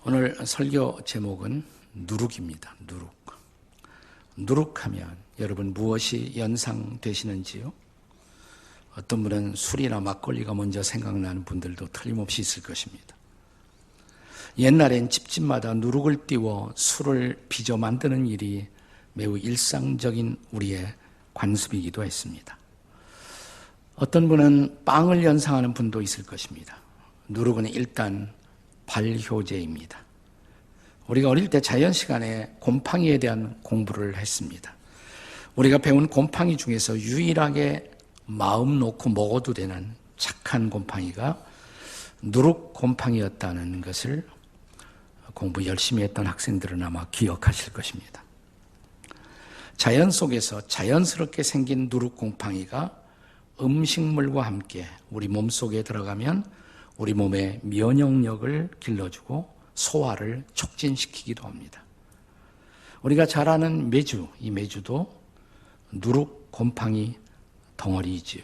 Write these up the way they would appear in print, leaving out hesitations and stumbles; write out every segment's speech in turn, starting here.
오늘 설교 제목은 누룩입니다. 누룩. 누룩하면 여러분 무엇이 연상되시는지요? 어떤 분은 술이나 막걸리가 먼저 생각나는 분들도 틀림없이 있을 것입니다. 옛날엔 집집마다 누룩을 띄워 술을 빚어 만드는 일이 매우 일상적인 우리의 관습이기도 했습니다. 어떤 분은 빵을 연상하는 분도 있을 것입니다. 누룩은 일단 발효제입니다. 우리가 어릴 때 자연 시간에 곰팡이에 대한 공부를 했습니다. 우리가 배운 곰팡이 중에서 유일하게 마음 놓고 먹어도 되는 착한 곰팡이가 누룩 곰팡이였다는 것을 공부 열심히 했던 학생들은 아마 기억하실 것입니다. 자연 속에서 자연스럽게 생긴 누룩 곰팡이가 음식물과 함께 우리 몸속에 들어가면 우리 몸의 면역력을 길러주고 소화를 촉진시키기도 합니다. 우리가 잘 아는 메주, 이 메주도 누룩 곰팡이 덩어리이지요.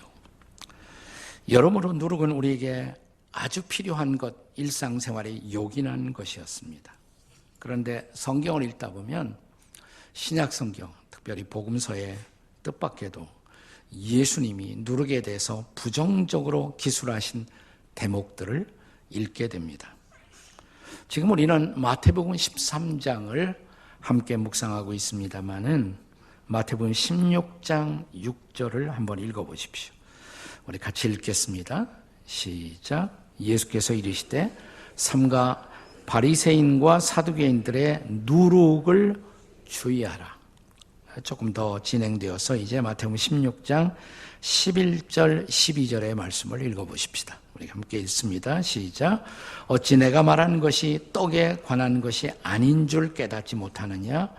여러모로 누룩은 우리에게 아주 필요한 것, 일상생활에 요긴한 것이었습니다. 그런데 성경을 읽다 보면 신약 성경, 특별히 복음서의 뜻밖에도 예수님이 누룩에 대해서 부정적으로 기술하신 대목들을 읽게 됩니다. 지금 우리는 마태복음 13장을 함께 묵상하고 있습니다마는 마태복음 16장 6절을 한번 읽어보십시오. 우리 같이 읽겠습니다. 시작. 예수께서 이르시되 삼가 바리새인과 사두개인들의 누룩을 주의하라. 조금 더 진행되어서 이제 마태복음 16장 11절 12절의 말씀을 읽어보십시다. 우리 함께 읽습니다. 시작. 어찌 내가 말한 것이 떡에 관한 것이 아닌 줄 깨닫지 못하느냐?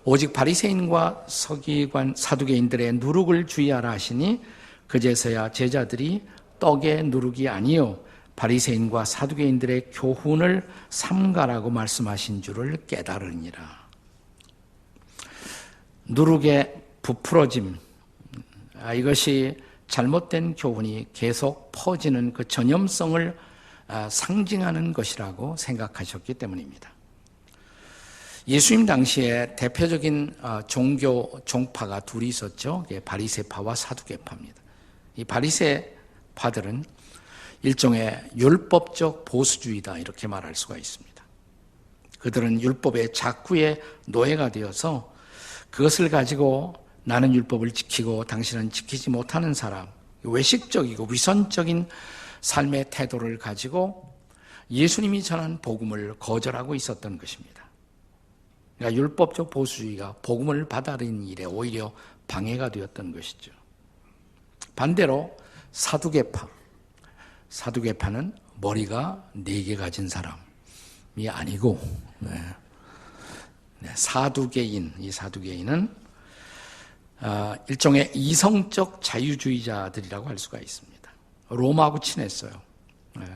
오직 바리새인과 서기관 사두개인들의 누룩을 주의하라 하시니 그제서야 제자들이 떡의 누룩이 아니요 바리새인과 사두개인들의 교훈을 삼가라고 말씀하신 줄을 깨달으니라. 누룩의 부풀어짐, 이것이 잘못된 교훈이 계속 퍼지는 그 전염성을 상징하는 것이라고 생각하셨기 때문입니다. 예수님 당시에 대표적인 종교 종파가 둘이 있었죠. 바리새파와 사두개파입니다. 이 바리새파들은 일종의 율법적 보수주의다 이렇게 말할 수가 있습니다. 그들은 율법의 작구의 노예가 되어서 그것을 가지고 나는 율법을 지키고 당신은 지키지 못하는 사람, 외식적이고 위선적인 삶의 태도를 가지고 예수님이 전한 복음을 거절하고 있었던 것입니다. 그러니까 율법적 보수주의가 복음을 받아들이는 일에 오히려 방해가 되었던 것이죠. 반대로 사두개파는 머리가 4개 가진 사람이 아니고 사두개인, 이 사두개인은 일종의 이성적 자유주의자들이라고 할 수가 있습니다. 로마하고 친했어요.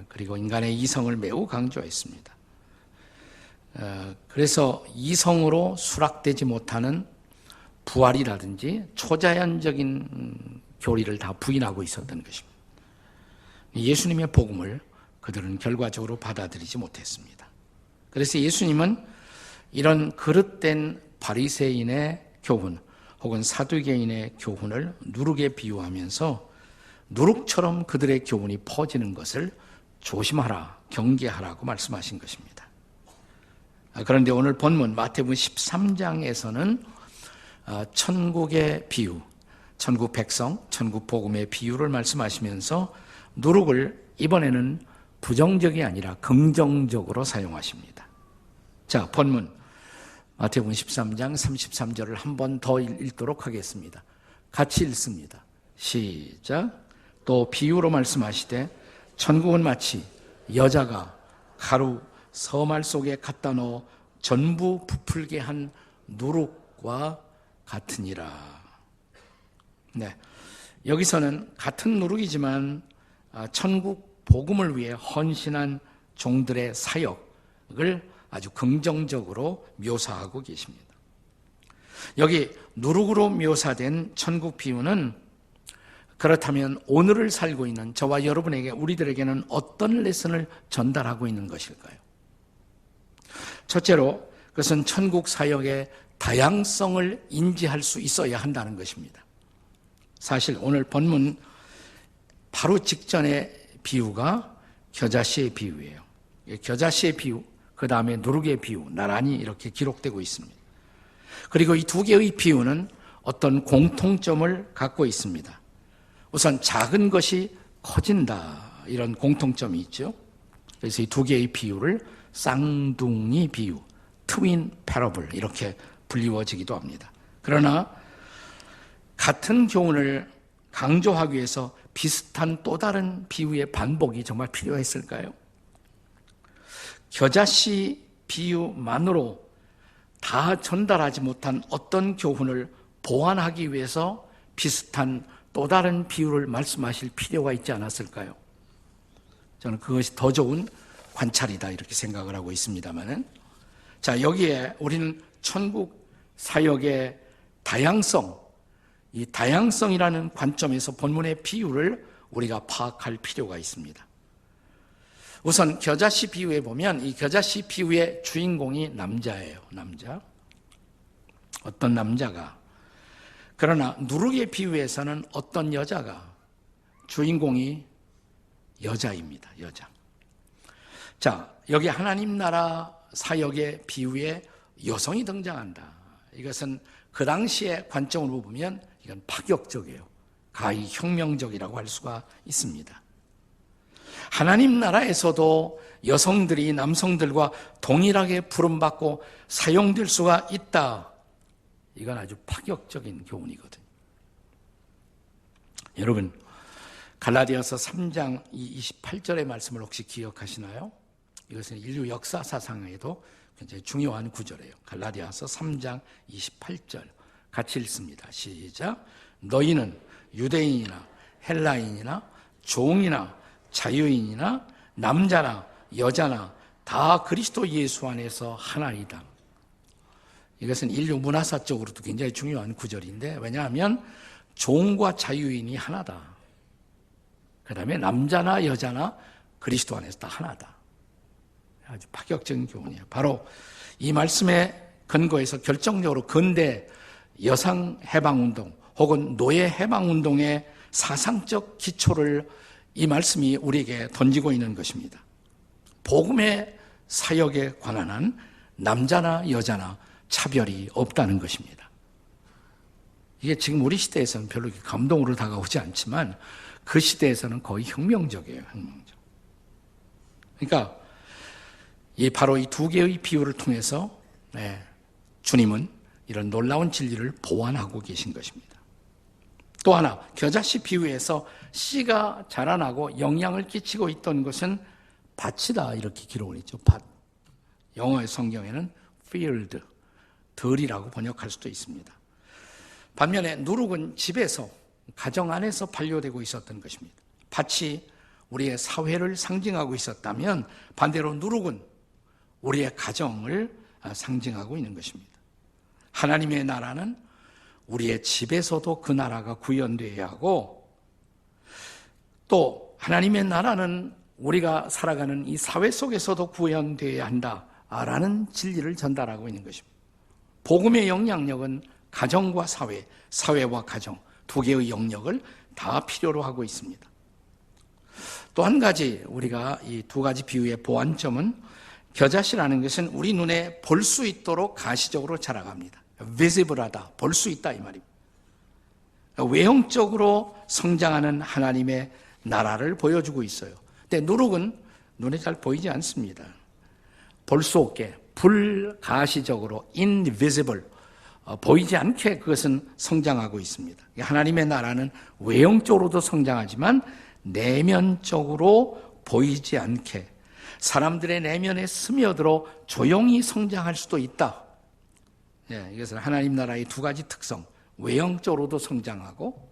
그리고 인간의 이성을 매우 강조했습니다. 그래서 이성으로 수락되지 못하는 부활이라든지 초자연적인 교리를 다 부인하고 있었던 것입니다. 예수님의 복음을 그들은 결과적으로 받아들이지 못했습니다. 그래서 예수님은 이런 그릇된 바리새인의 교훈 혹은 사두개인의 교훈을 누룩에 비유하면서 누룩처럼 그들의 교훈이 퍼지는 것을 조심하라, 경계하라고 말씀하신 것입니다. 그런데 오늘 본문 마태복음 13장에서는 천국의 비유, 천국 백성, 천국 복음의 비유를 말씀하시면서 누룩을 이번에는 부정적이 아니라 긍정적으로 사용하십니다. 자, 본문 마태복음 13장 33절을 한 번 더 읽도록 하겠습니다. 같이 읽습니다. 시작. 또 비유로 말씀하시되 천국은 마치 여자가 가루 서말 속에 갖다 넣어 전부 부풀게 한 누룩과 같으니라. 네, 여기서는 같은 누룩이지만 천국 복음을 위해 헌신한 종들의 사역을 아주 긍정적으로 묘사하고 계십니다. 여기 누룩으로 묘사된 천국 비유는 그렇다면 오늘을 살고 있는 저와 여러분에게, 우리들에게는 어떤 레슨을 전달하고 있는 것일까요? 첫째로 그것은 천국 사역의 다양성을 인지할 수 있어야 한다는 것입니다. 사실 오늘 본문 바로 직전의 비유가 겨자씨의 비유예요. 겨자씨의 비유, 그 다음에 누룩의 비유, 나란히 이렇게 기록되고 있습니다. 그리고 이 두 개의 비유는 어떤 공통점을 갖고 있습니다. 우선 작은 것이 커진다, 이런 공통점이 있죠. 그래서 이 두 개의 비유를 쌍둥이 비유, 트윈 패러블 이렇게 불리워지기도 합니다. 그러나 같은 교훈을 강조하기 위해서 비슷한 또 다른 비유의 반복이 정말 필요했을까요? 겨자씨 비유만으로 다 전달하지 못한 어떤 교훈을 보완하기 위해서 비슷한 또 다른 비유를 말씀하실 필요가 있지 않았을까요? 저는 그것이 더 좋은 관찰이다 이렇게 생각을 하고 있습니다만은, 자, 여기에 우리는 천국 사역의 다양성, 이 다양성이라는 관점에서 본문의 비유를 우리가 파악할 필요가 있습니다. 우선 겨자씨 비유에 보면 이 겨자씨 비유의 주인공이 남자예요. 남자. 어떤 남자가. 그러나 누룩의 비유에서는 어떤 여자가. 주인공이 여자입니다. 여자. 자, 여기 하나님 나라 사역의 비유에 여성이 등장한다. 이것은 그 당시의 관점으로 보면 이건 파격적이에요. 가히 혁명적이라고 할 수가 있습니다. 하나님 나라에서도 여성들이 남성들과 동일하게 부름받고 사용될 수가 있다. 이건 아주 파격적인 교훈이거든요. 여러분, 갈라디아서 3장 28절의 말씀을 혹시 기억하시나요? 이것은 인류 역사 사상에도 굉장히 중요한 구절이에요. 갈라디아서 3장 28절 같이 읽습니다. 시작. 너희는 유대인이나 헬라인이나 종이나 자유인이나 남자나 여자나 다 그리스도 예수 안에서 하나이다. 이것은 인류 문화사적으로도 굉장히 중요한 구절인데, 왜냐하면 종과 자유인이 하나다. 그 다음에 남자나 여자나 그리스도 안에서 다 하나다. 아주 파격적인 교훈이에요. 바로 이 말씀에 근거해서 결정적으로 근대 여성 해방운동 혹은 노예 해방운동의 사상적 기초를 이 말씀이 우리에게 던지고 있는 것입니다. 복음의 사역에 관한 한 남자나 여자나 차별이 없다는 것입니다. 이게 지금 우리 시대에서는 별로 감동으로 다가오지 않지만 그 시대에서는 거의 혁명적이에요. 혁명적. 그러니까 바로 이 두 개의 비유를 통해서 주님은 이런 놀라운 진리를 보완하고 계신 것입니다. 또 하나, 겨자씨 비유에서 씨가 자라나고 영향을 끼치고 있던 것은 밭이다 이렇게 기록을 했죠. 밭. 영어의 성경에는 field, 들이라고 번역할 수도 있습니다. 반면에 누룩은 집에서, 가정 안에서 반려되고 있었던 것입니다. 밭이 우리의 사회를 상징하고 있었다면 반대로 누룩은 우리의 가정을 상징하고 있는 것입니다. 하나님의 나라는 우리의 집에서도 그 나라가 구현되어야 하고, 또 하나님의 나라는 우리가 살아가는 이 사회 속에서도 구현되어야 한다라는 진리를 전달하고 있는 것입니다. 복음의 영향력은 가정과 사회, 사회와 가정 두 개의 영역을 다 필요로 하고 있습니다. 또 한 가지 우리가 이 두 가지 비유의 보완점은 겨자씨라는 것은 우리 눈에 볼 수 있도록 가시적으로 자라갑니다. visible하다, 볼 수 있다 이 말입니다. 외형적으로 성장하는 하나님의 나라를 보여주고 있어요. 근데 누룩은 눈에 잘 보이지 않습니다. 볼 수 없게 불가시적으로 invisible, 보이지 않게 그것은 성장하고 있습니다. 하나님의 나라는 외형적으로도 성장하지만 내면적으로 보이지 않게 사람들의 내면에 스며들어 조용히 성장할 수도 있다. 이것은 하나님 나라의 두 가지 특성, 외형적으로도 성장하고,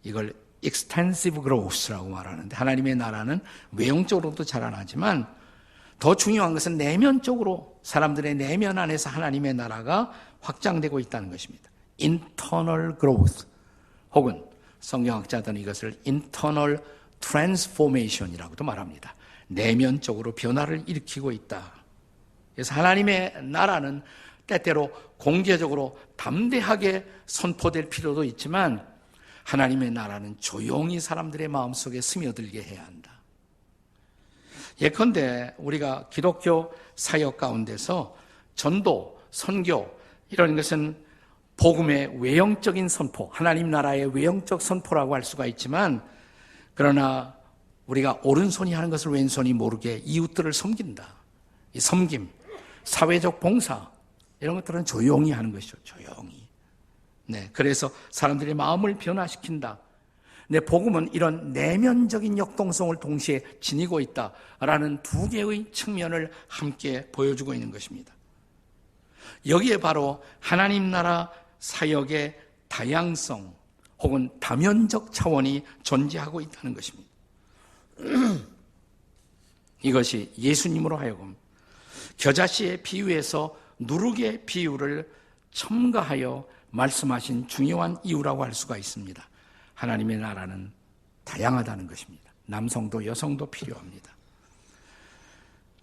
이걸 extensive growth라고 말하는데, 하나님의 나라는 외형적으로도 자라나지만 더 중요한 것은 내면적으로 사람들의 내면 안에서 하나님의 나라가 확장되고 있다는 것입니다. internal growth, 혹은 성경학자들은 이것을 internal transformation이라고도 말합니다. 내면적으로 변화를 일으키고 있다. 그래서 하나님의 나라는 때때로 공개적으로 담대하게 선포될 필요도 있지만 하나님의 나라는 조용히 사람들의 마음속에 스며들게 해야 한다. 예컨대 우리가 기독교 사역 가운데서 전도, 선교 이런 것은 복음의 외형적인 선포, 하나님 나라의 외형적 선포라고 할 수가 있지만 그러나 우리가 오른손이 하는 것을 왼손이 모르게 이웃들을 섬긴다. 이 섬김, 사회적 봉사 이런 것들은 조용히 하는 것이죠. 조용히. 네, 그래서 사람들의 마음을 변화시킨다. 네, 복음은 이런 내면적인 역동성을 동시에 지니고 있다라는 두 개의 측면을 함께 보여주고 있는 것입니다. 여기에 바로 하나님 나라 사역의 다양성 혹은 다면적 차원이 존재하고 있다는 것입니다. 이것이 예수님으로 하여금 겨자씨의 비유에서 누룩의 비유를 첨가하여 말씀하신 중요한 이유라고 할 수가 있습니다. 하나님의 나라는 다양하다는 것입니다. 남성도 여성도 필요합니다.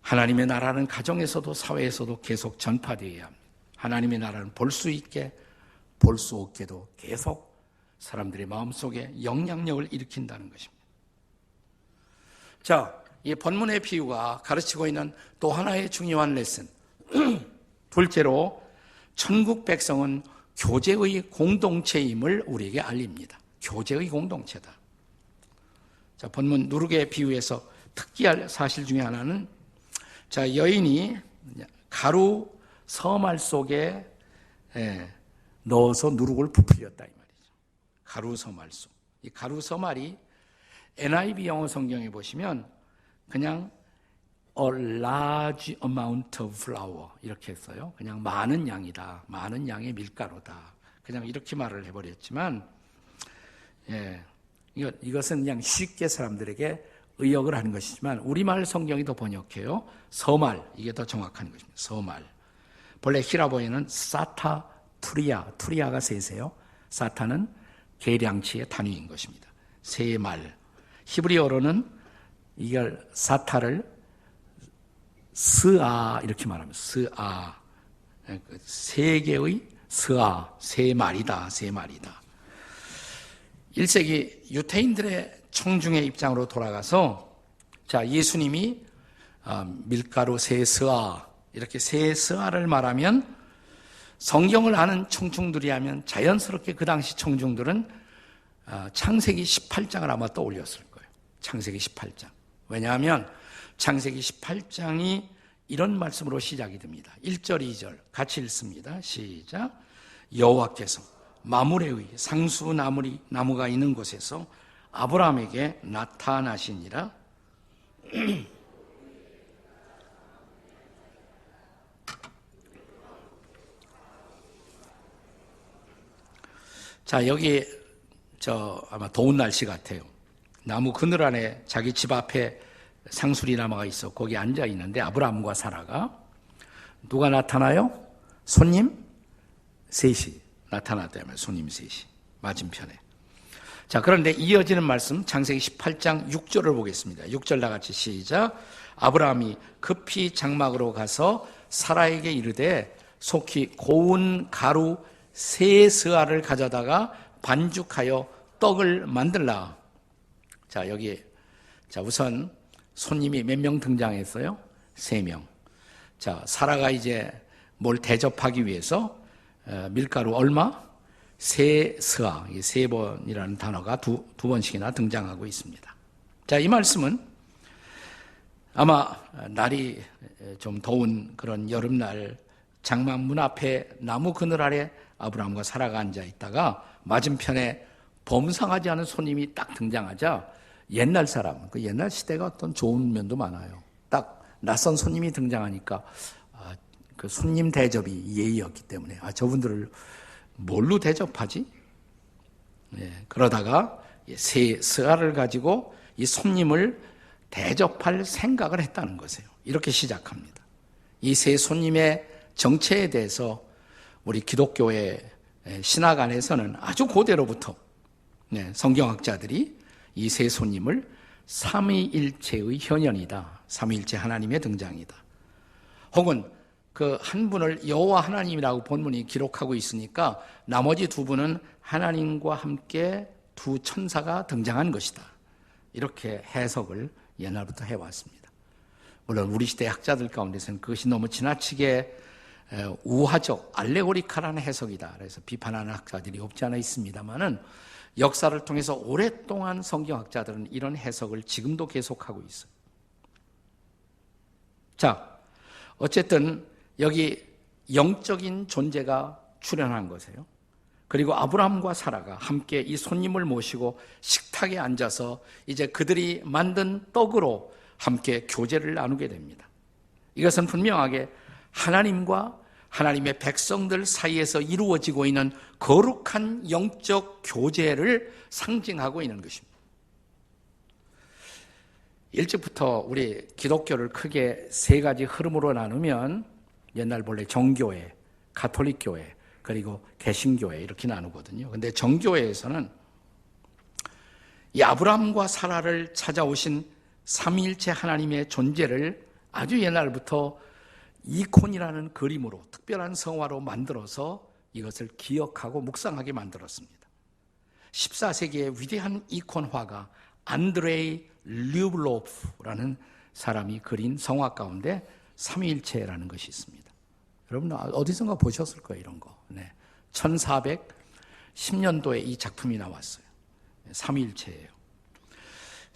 하나님의 나라는 가정에서도 사회에서도 계속 전파되어야 합니다. 하나님의 나라는 볼 수 있게 볼 수 없게도 계속 사람들의 마음속에 영향력을 일으킨다는 것입니다. 자, 이 본문의 비유가 가르치고 있는 또 하나의 중요한 레슨. 둘째로 천국 백성은 교제의 공동체임을 우리에게 알립니다. 교제의 공동체다. 자, 본문 누룩의 비유에서 특기할 사실 중에 하나는 자, 여인이 가루 서말 속에 넣어서 누룩을 부풀렸다 이 말이죠. 가루 서말 속. 이 가루 서말이 NIV 영어 성경에 보시면 그냥 a large amount of flour 이렇게 했어요. 그냥 많은 양이다. 많은 양의 밀가루다. 그냥 이렇게 말을 해버렸지만 이것은 그냥 쉽게 사람들에게 의역을 하는 것이지만 우리말 성경이 더 번역해요. 서말, 이게 더 정확한 것입니다. 서말. 본래 히라보에는 사타, 투리아가 셋이에요. 사타는 계량치의 단위인 것입니다. 세 말. 히브리어로는 이걸 사타를 스아 이렇게 말합니다. 스아. 세 개의 스아, 세 말이다. 1세기 유태인들의 청중의 입장으로 돌아가서 자, 예수님이 밀가루 세 스아 이렇게 세 스아를 말하면 성경을 아는 청중들이 하면 자연스럽게 그 당시 청중들은 창세기 18장을 아마 떠올렸을 거예요. 창세기 18장. 왜냐하면 창세기 18장이 이런 말씀으로 시작이 됩니다. 1절, 2절 같이 읽습니다. 시작. 여호와께서 마므레의 상수 나무가 있는 곳에서 아브라함에게 나타나시니라. 자, 여기 아마 더운 날씨 같아요. 나무 그늘 안에 자기 집 앞에 상수리 나무가 있어 거기 앉아 있는데 아브라함과 사라가 누가 나타나요? 손님 셋이 나타났다면 손님 셋이 맞은편에. 자, 그런데 이어지는 말씀 창세기 18장 6절을 보겠습니다. 6절 다 같이 시작. 아브라함이 급히 장막으로 가서 사라에게 이르되 속히 고운 가루 세 스아를 가져다가 반죽하여 떡을 만들라. 자, 여기 우선 손님이 몇 명 등장했어요? 3명. 자, 사라가 이제 뭘 대접하기 위해서 밀가루 얼마? 세 스아, 세 번이라는 단어가 두 번씩이나 등장하고 있습니다. 자, 이 말씀은 아마 날이 좀 더운 그런 여름날 장막 문 앞에 나무 그늘 아래 아브라함과 사라가 앉아 있다가 맞은편에 범상하지 않은 손님이 딱 등장하자 옛날 사람, 그 옛날 시대가 어떤 좋은 면도 많아요. 딱 낯선 손님이 등장하니까 그 손님 대접이 예의였기 때문에 저분들을 뭘로 대접하지? 그러다가 세 스아를 가지고 이 손님을 대접할 생각을 했다는 것이에요. 이렇게 시작합니다. 이 세 손님의 정체에 대해서 우리 기독교의 신학 안에서는 아주 고대로부터 성경학자들이 이 세 손님을 삼위일체의 현현이다. 삼위일체 하나님의 등장이다. 혹은 그 한 분을 여호와 하나님이라고 본문이 기록하고 있으니까 나머지 두 분은 하나님과 함께 두 천사가 등장한 것이다. 이렇게 해석을 옛날부터 해왔습니다. 물론 우리 시대 학자들 가운데서는 그것이 너무 지나치게 우화적, 알레고리칼한 해석이다. 그래서 비판하는 학자들이 없지 않아 있습니다만은 역사를 통해서 오랫동안 성경학자들은 이런 해석을 지금도 계속하고 있어요. 자, 어쨌든 여기 영적인 존재가 출현한 것이에요. 그리고 아브라함과 사라가 함께 이 손님을 모시고 식탁에 앉아서 이제 그들이 만든 떡으로 함께 교제를 나누게 됩니다. 이것은 분명하게 하나님과 하나님의 백성들 사이에서 이루어지고 있는 거룩한 영적 교제를 상징하고 있는 것입니다. 일찍부터 우리 기독교를 크게 세 가지 흐름으로 나누면 옛날 본래 정교회, 가톨릭 교회, 그리고 개신교회 이렇게 나누거든요. 근데 정교회에서는 이 아브라함과 사라를 찾아오신 삼위일체 하나님의 존재를 아주 옛날부터 이콘이라는 그림으로 특별한 성화로 만들어서 이것을 기억하고 묵상하게 만들었습니다. 14세기의 위대한 이콘화가 안드레이 류블로프라는 사람이 그린 성화 가운데 삼위일체라는 것이 있습니다. 여러분 어디선가 보셨을 거예요, 이런 거. 네. 1410년도에 이 작품이 나왔어요. 삼위일체예요.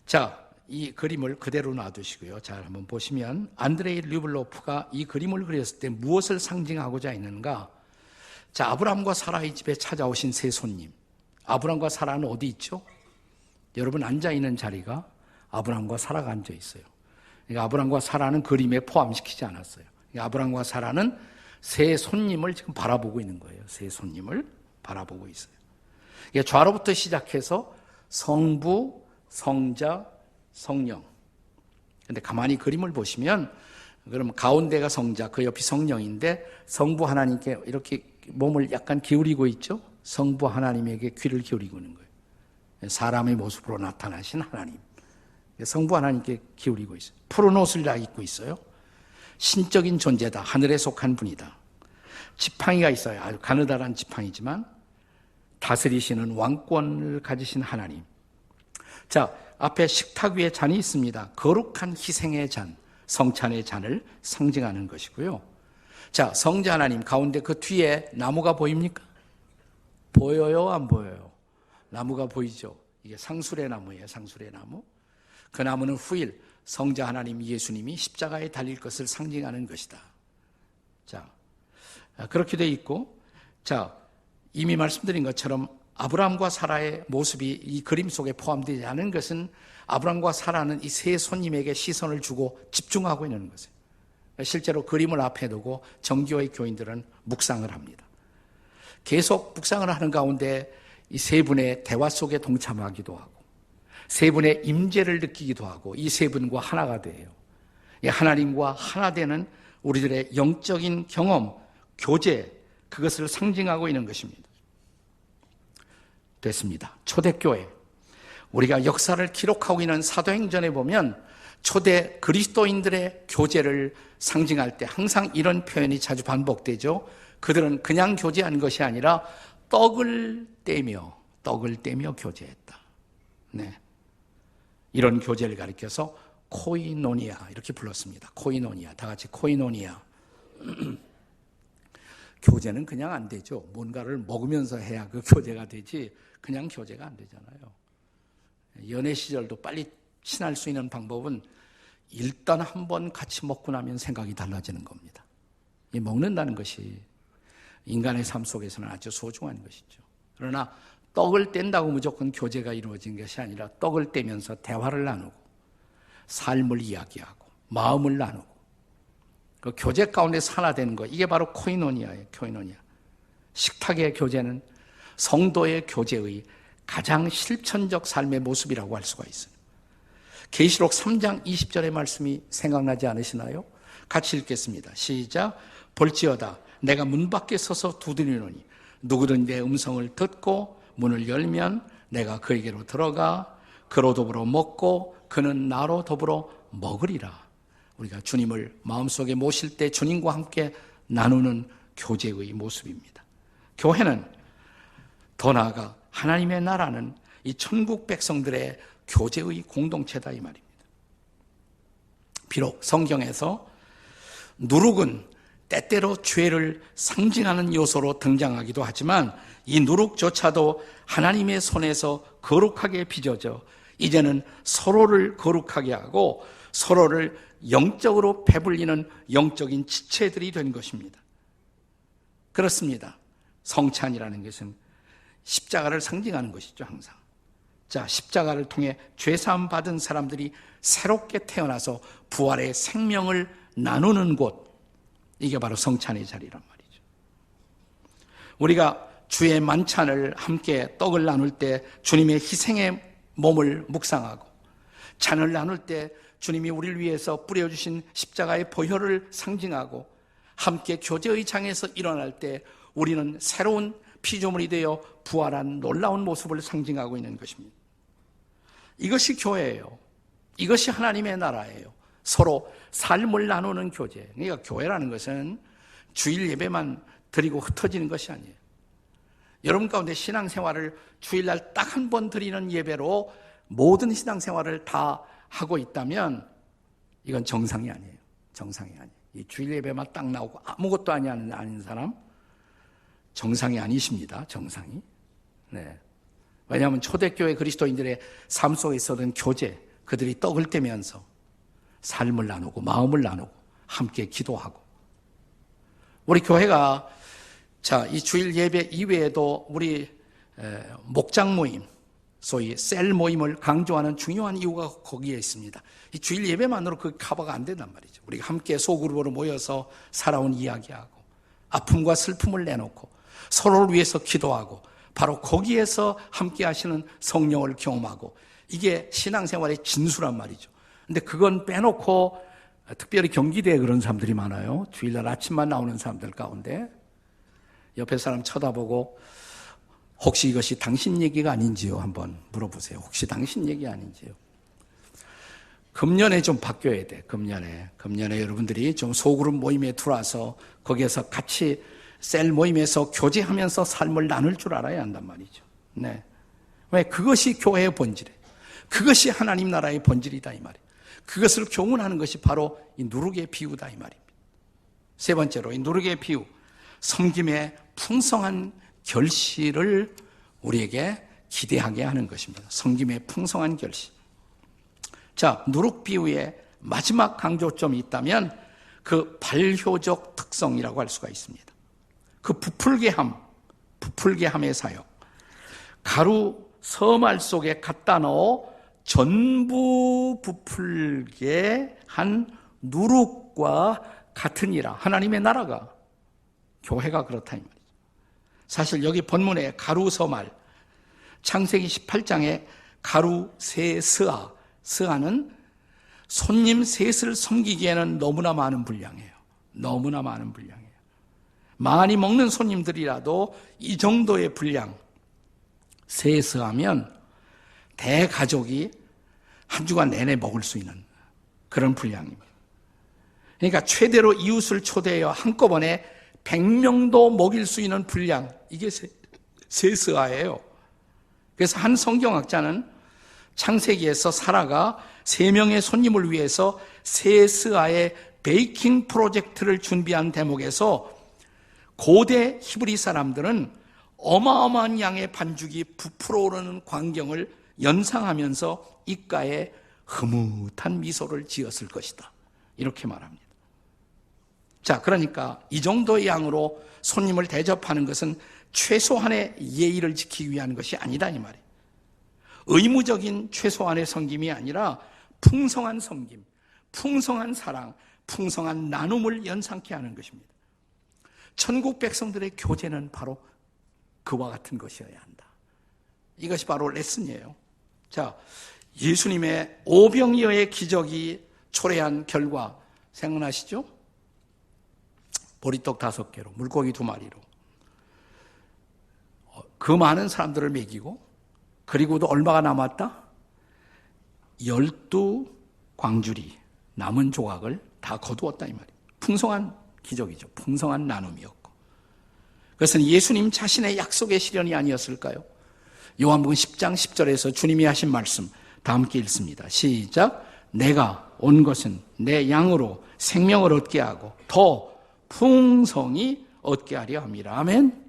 자, 이 그림을 그대로 놔두시고요. 잘 한번 보시면 안드레이 류블로프가 이 그림을 그렸을 때 무엇을 상징하고자 했는가? 자, 아브라함과 사라의 집에 찾아오신 세 손님. 아브라함과 사라는 어디 있죠? 여러분 앉아있는 자리가 아브라함과 사라가 앉아 있어요. 그러니까 아브라함과 사라는 그림에 포함시키지 않았어요. 그러니까 아브라함과 사라는 세 손님을 지금 바라보고 있는 거예요. 세 손님을 바라보고 있어요. 그러니까 좌로부터 시작해서 성부, 성자, 성령. 근데 가만히 그림을 보시면 그러면 가운데가 성자, 그 옆이 성령인데 성부 하나님께 이렇게 몸을 약간 기울이고 있죠. 성부 하나님에게 귀를 기울이고 있는 거예요. 사람의 모습으로 나타나신 하나님. 성부 하나님께 기울이고 있어요. 푸른 옷을 다 입고 있어요. 신적인 존재다. 하늘에 속한 분이다. 지팡이가 있어요. 아주 가느다란 지팡이지만 다스리시는 왕권을 가지신 하나님. 자, 앞에 식탁 위에 잔이 있습니다. 거룩한 희생의 잔, 성찬의 잔을 상징하는 것이고요. 자, 성자 하나님 가운데 그 뒤에 나무가 보입니까? 보여요, 안 보여요? 나무가 보이죠? 이게 상수레 나무예요, 상수레 나무. 그 나무는 후일 성자 하나님 예수님이 십자가에 달릴 것을 상징하는 것이다. 자, 그렇게 돼 있고, 자, 이미 말씀드린 것처럼 아브라함과 사라의 모습이 이 그림 속에 포함되지 않은 것은 아브라함과 사라는 이 세 손님에게 시선을 주고 집중하고 있는 것이에요. 실제로 그림을 앞에 두고 정교회 교인들은 묵상을 합니다. 계속 묵상을 하는 가운데 이 세 분의 대화 속에 동참하기도 하고 세 분의 임재를 느끼기도 하고 이 세 분과 하나가 돼요. 하나님과 하나 되는 우리들의 영적인 경험, 교제, 그것을 상징하고 있는 것입니다. 됐습니다. 초대교회. 우리가 역사를 기록하고 있는 사도행전에 보면 초대 그리스도인들의 교제를 상징할 때 항상 이런 표현이 자주 반복되죠. 그들은 그냥 교제한 것이 아니라 떡을 떼며 교제했다. 네. 이런 교제를 가리켜서 코이노니아 이렇게 불렀습니다. 코이노니아. 다 같이 코이노니아. 교제는 그냥 안 되죠. 뭔가를 먹으면서 해야 그 교제가 되지 그냥 교제가 안 되잖아요. 연애 시절도 빨리 친할 수 있는 방법은 일단 한번 같이 먹고 나면 생각이 달라지는 겁니다. 이 먹는다는 것이 인간의 삶 속에서는 아주 소중한 것이죠. 그러나 떡을 뗀다고 무조건 교제가 이루어진 것이 아니라 떡을 떼면서 대화를 나누고 삶을 이야기하고 마음을 나누고 그 교제 가운데서 하나 되는 거, 이게 바로 코이노니아예요. 코이노니아. 식탁의 교제는 성도의 교제의 가장 실천적 삶의 모습이라고 할 수가 있어요. 계시록 3장 20절의 말씀이 생각나지 않으시나요? 같이 읽겠습니다. 시작. 볼지어다 내가 문 밖에 서서 두드리노니 누구든 내 음성을 듣고 문을 열면 내가 그에게로 들어가 그로 더불어 먹고 그는 나로 더불어 먹으리라. 우리가 주님을 마음속에 모실 때 주님과 함께 나누는 교제의 모습입니다. 교회는 더 나아가 하나님의 나라는 이 천국 백성들의 교제의 공동체다 이 말입니다. 비록 성경에서 누룩은 때때로 죄를 상징하는 요소로 등장하기도 하지만 이 누룩조차도 하나님의 손에서 거룩하게 빚어져 이제는 서로를 거룩하게 하고 서로를 영적으로 배불리는 영적인 지체들이 된 것입니다. 그렇습니다. 성찬이라는 것은 십자가를 상징하는 것이죠, 항상. 자, 십자가를 통해 죄사함 받은 사람들이 새롭게 태어나서 부활의 생명을 나누는 곳, 이게 바로 성찬의 자리란 말이죠. 우리가 주의 만찬을 함께 떡을 나눌 때 주님의 희생의 몸을 묵상하고 잔을 나눌 때 주님이 우리를 위해서 뿌려주신 십자가의 보혈을 상징하고 함께 교제의 장에서 일어날 때 우리는 새로운 피조물이 되어 부활한 놀라운 모습을 상징하고 있는 것입니다. 이것이 교회예요. 이것이 하나님의 나라예요. 서로 삶을 나누는 교제. 그러니까 교회라는 것은 주일 예배만 드리고 흩어지는 것이 아니에요. 여러분 가운데 신앙생활을 주일날 딱 한 번 드리는 예배로 모든 신앙생활을 다 하고 있다면 이건 정상이 아니에요. 정상이 아니에요. 이 주일 예배만 딱 나오고 아무것도 아닌 사람 정상이 아니십니다. 정상이. 네. 왜냐하면 초대교회 그리스도인들의 삶 속에 있었던 교제, 그들이 떡을 떼면서 삶을 나누고 마음을 나누고 함께 기도하고 우리 교회가 이 주일 예배 이외에도 우리 목장 모임, 소위 셀 모임을 강조하는 중요한 이유가 거기에 있습니다. 이 주일 예배만으로 그 커버가 안 된단 말이죠. 우리가 함께 소그룹으로 모여서 살아온 이야기하고 아픔과 슬픔을 내놓고 서로를 위해서 기도하고 바로 거기에서 함께 하시는 성령을 경험하고 이게 신앙생활의 진수란 말이죠. 근데 그건 빼놓고 특별히 경기대에 그런 사람들이 많아요. 주일날 아침만 나오는 사람들 가운데 옆에 사람 쳐다보고 혹시 이것이 당신 얘기가 아닌지요? 한번 물어보세요. 혹시 당신 얘기 아닌지요? 금년에 좀 바뀌어야 돼. 금년에 여러분들이 좀 소그룹 모임에 들어와서 거기에서 같이 셀 모임에서 교제하면서 삶을 나눌 줄 알아야 한단 말이죠. 네. 왜? 그것이 교회의 본질이에요. 그것이 하나님 나라의 본질이다 이 말이에요. 그것을 교훈하는 것이 바로 이 누룩의 비유다 이 말입니다. 세 번째로 이 누룩의 비유, 섬김의 풍성한 결실을 우리에게 기대하게 하는 것입니다. 섬김의 풍성한 결실. 자, 누룩 비유의 마지막 강조점이 있다면 그 발효적 특성이라고 할 수가 있습니다. 그 부풀게함의 사역. 가루 서말 속에 갖다 넣어 전부 부풀게 한 누룩과 같으니라. 하나님의 나라가, 교회가 그렇다 이 말이죠. 사실 여기 본문에 가루 서말, 창세기 18장에 가루 세스아, 스아는 손님 셋을 섬기기에는 너무나 많은 분량이에요. 너무나 많은 분량이에요. 많이 먹는 손님들이라도 이 정도의 분량, 세스하면 대가족이 한 주간 내내 먹을 수 있는 그런 분량입니다. 그러니까 최대로 이웃을 초대하여 한꺼번에 100명도 먹일 수 있는 분량, 이게 세스아예요. 그래서 한 성경학자는 창세기에서 사라가 3명의 손님을 위해서 세스아의 베이킹 프로젝트를 준비한 대목에서 고대 히브리 사람들은 어마어마한 양의 반죽이 부풀어 오르는 광경을 연상하면서 입가에 흐뭇한 미소를 지었을 것이다. 이렇게 말합니다. 자, 그러니까 이 정도의 양으로 손님을 대접하는 것은 최소한의 예의를 지키기 위한 것이 아니다 이 말이에요. 의무적인 최소한의 섬김이 아니라 풍성한 섬김, 풍성한 사랑, 풍성한 나눔을 연상케 하는 것입니다. 천국 백성들의 교제는 바로 그와 같은 것이어야 한다. 이것이 바로 레슨이에요. 자, 예수님의 오병이어의 기적이 초래한 결과 생각나시죠? 보리떡 5개로, 물고기 2마리로 그 많은 사람들을 먹이고, 그리고도 얼마가 남았다? 12광주리 남은 조각을 다 거두었다 이 말이에요. 풍성한 기적이죠. 풍성한 나눔이었고. 그것은 예수님 자신의 약속의 실현이 아니었을까요? 요한복음 10장 10절에서 주님이 하신 말씀 다 함께 읽습니다. 시작. 내가 온 것은 내 양으로 생명을 얻게 하고 더 풍성히 얻게 하려 함이라. 아멘.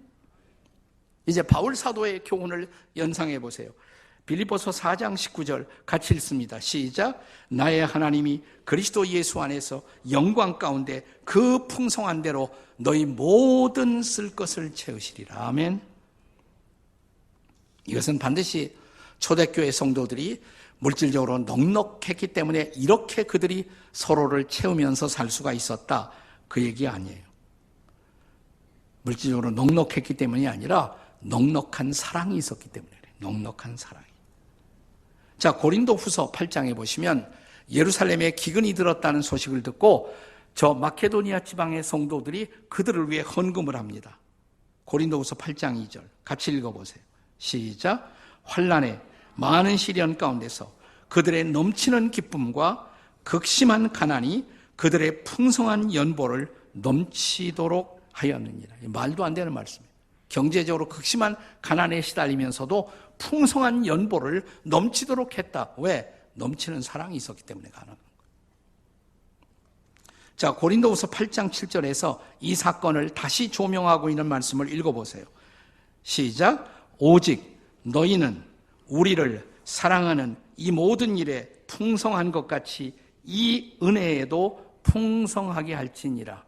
이제 바울 사도의 교훈을 연상해 보세요. 빌립보서 4장 19절 같이 읽습니다. 시작. 나의 하나님이 그리스도 예수 안에서 영광 가운데 그 풍성한 대로 너희 모든 쓸 것을 채우시리라. 아멘. 이것은 반드시 초대교회 성도들이 물질적으로 넉넉했기 때문에 이렇게 그들이 서로를 채우면서 살 수가 있었다, 그 얘기 아니에요. 물질적으로 넉넉했기 때문이 아니라 넉넉한 사랑이 있었기 때문에 그래요. 넉넉한 사랑이. 자, 고린도 후서 8장에 보시면 예루살렘에 기근이 들었다는 소식을 듣고 저 마케도니아 지방의 성도들이 그들을 위해 헌금을 합니다. 고린도 후서 8장 2절 같이 읽어보세요. 시작. 환난에 많은 시련 가운데서 그들의 넘치는 기쁨과 극심한 가난이 그들의 풍성한 연보를 넘치도록 하였느니라. 말도 안 되는 말씀이에요. 경제적으로 극심한 가난에 시달리면서도 풍성한 연보를 넘치도록 했다. 왜? 넘치는 사랑이 있었기 때문에 가능한 거예요. 자, 고린도후서 8장 7절에서 이 사건을 다시 조명하고 있는 말씀을 읽어보세요. 시작. 오직 너희는 우리를 사랑하는 이 모든 일에 풍성한 것 같이 이 은혜에도 풍성하게 할지니라.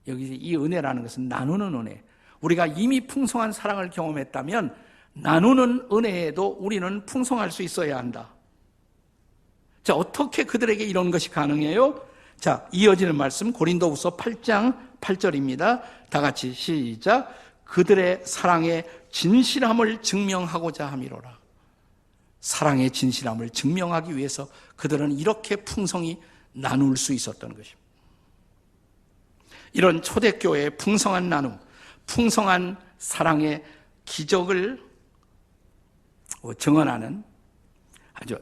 여기 이 은혜라는 것은 나누는 은혜. 우리가 이미 풍성한 사랑을 경험했다면 나누는 은혜에도 우리는 풍성할 수 있어야 한다. 자, 어떻게 그들에게 이런 것이 가능해요? 자, 이어지는 말씀 고린도후서 8장 8절입니다. 다 같이 시작. 그들의 사랑의 진실함을 증명하고자 함이로라. 사랑의 진실함을 증명하기 위해서 그들은 이렇게 풍성히 나눌 수 있었던 것입니다. 이런 초대교회의 풍성한 나눔, 풍성한 사랑의 기적을 증언하는 아주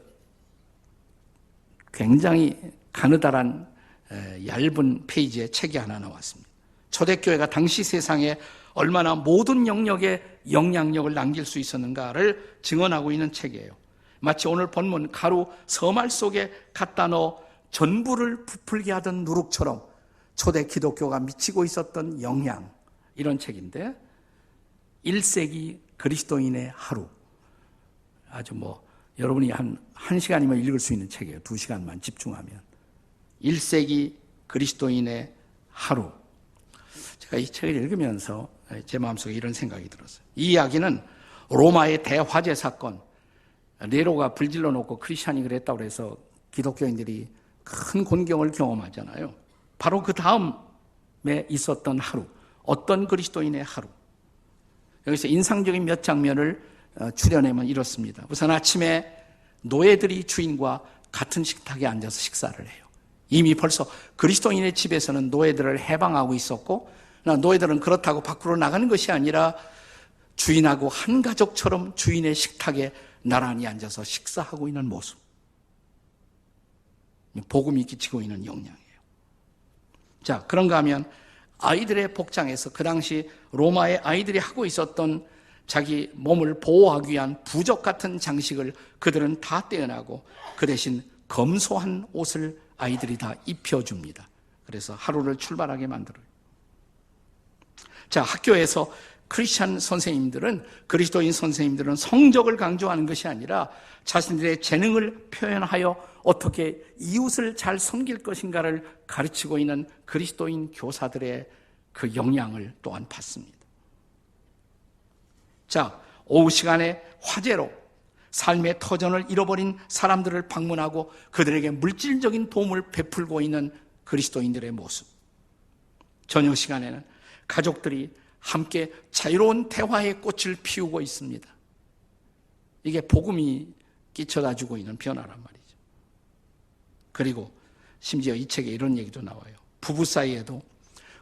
굉장히 가느다란 얇은 페이지의 책이 하나 나왔습니다. 초대교회가 당시 세상에 얼마나 모든 영역에 영향력을 남길 수 있었는가를 증언하고 있는 책이에요. 마치 오늘 본문 가루 서말 속에 갖다 넣어 전부를 부풀게 하던 누룩처럼 초대 기독교가 미치고 있었던 영향, 이런 책인데 1세기 그리스도인의 하루, 아주 여러분이 한 1시간이면 읽을 수 있는 책이에요. 2시간만 집중하면. 1세기 그리스도인의 하루. 제가 이 책을 읽으면서 제 마음속에 이런 생각이 들었어요. 이 이야기는 로마의 대화재 사건, 네로가 불질러 놓고 크리스찬이 그랬다고 해서 기독교인들이 큰 곤경을 경험하잖아요. 바로 그 다음에 있었던 하루, 어떤 그리스도인의 하루. 여기서 인상적인 몇 장면을 추려내면 이렇습니다. 우선 아침에 노예들이 주인과 같은 식탁에 앉아서 식사를 해요. 이미 벌써 그리스도인의 집에서는 노예들을 해방하고 있었고, 노예들은 그렇다고 밖으로 나가는 것이 아니라 주인하고 한 가족처럼 주인의 식탁에 나란히 앉아서 식사하고 있는 모습. 복음이 끼치고 있는 영향이에요. 자, 그런가 하면 아이들의 복장에서 그 당시 로마의 아이들이 하고 있었던 자기 몸을 보호하기 위한 부적 같은 장식을 그들은 다 떼어나고 그 대신 검소한 옷을 아이들이 다 입혀줍니다. 그래서 하루를 출발하게 만들어요. 자, 학교에서 크리스찬 선생님들은, 그리스도인 선생님들은 성적을 강조하는 것이 아니라 자신들의 재능을 표현하여 어떻게 이웃을 잘 섬길 것인가를 가르치고 있는 그리스도인 교사들의 그 영향을 또한 받습니다. 자, 오후 시간에 화재로 삶의 터전을 잃어버린 사람들을 방문하고 그들에게 물질적인 도움을 베풀고 있는 그리스도인들의 모습. 저녁 시간에는 가족들이 함께 자유로운 대화의 꽃을 피우고 있습니다. 이게 복음이 끼쳐다 주고 있는 변화란 말이죠. 그리고 심지어 이 책에 이런 얘기도 나와요. 부부 사이에도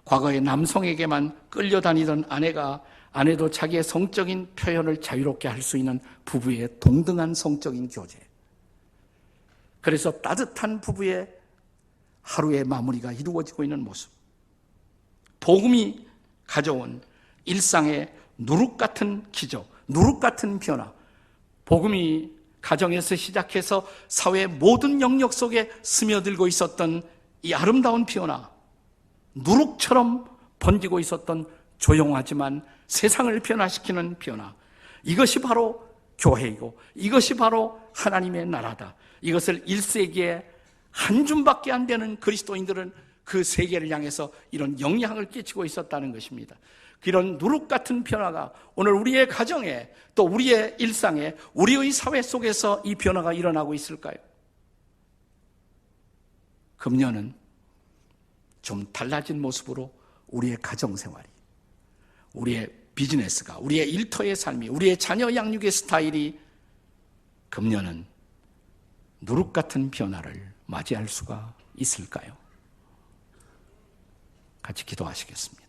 과거에 남성에게만 끌려다니던 아내도 자기의 성적인 표현을 자유롭게 할 수 있는 부부의 동등한 성적인 교제. 그래서 따뜻한 부부의 하루의 마무리가 이루어지고 있는 모습. 복음이 가져온 일상의 누룩 같은 기적, 누룩 같은 변화, 복음이 가정에서 시작해서 사회의 모든 영역 속에 스며들고 있었던 이 아름다운 변화, 누룩처럼 번지고 있었던 조용하지만 세상을 변화시키는 변화, 이것이 바로 교회이고 이것이 바로 하나님의 나라다. 이것을 1세기에 한 줌밖에 안 되는 그리스도인들은 그 세계를 향해서 이런 영향을 끼치고 있었다는 것입니다. 이런 누룩 같은 변화가 오늘 우리의 가정에, 또 우리의 일상에, 우리의 사회 속에서 이 변화가 일어나고 있을까요? 금년은 좀 달라진 모습으로 우리의 가정생활이, 우리의 비즈니스가, 우리의 일터의 삶이, 우리의 자녀 양육의 스타일이 금년은 누룩 같은 변화를 맞이할 수가 있을까요? 같이 기도하시겠습니다.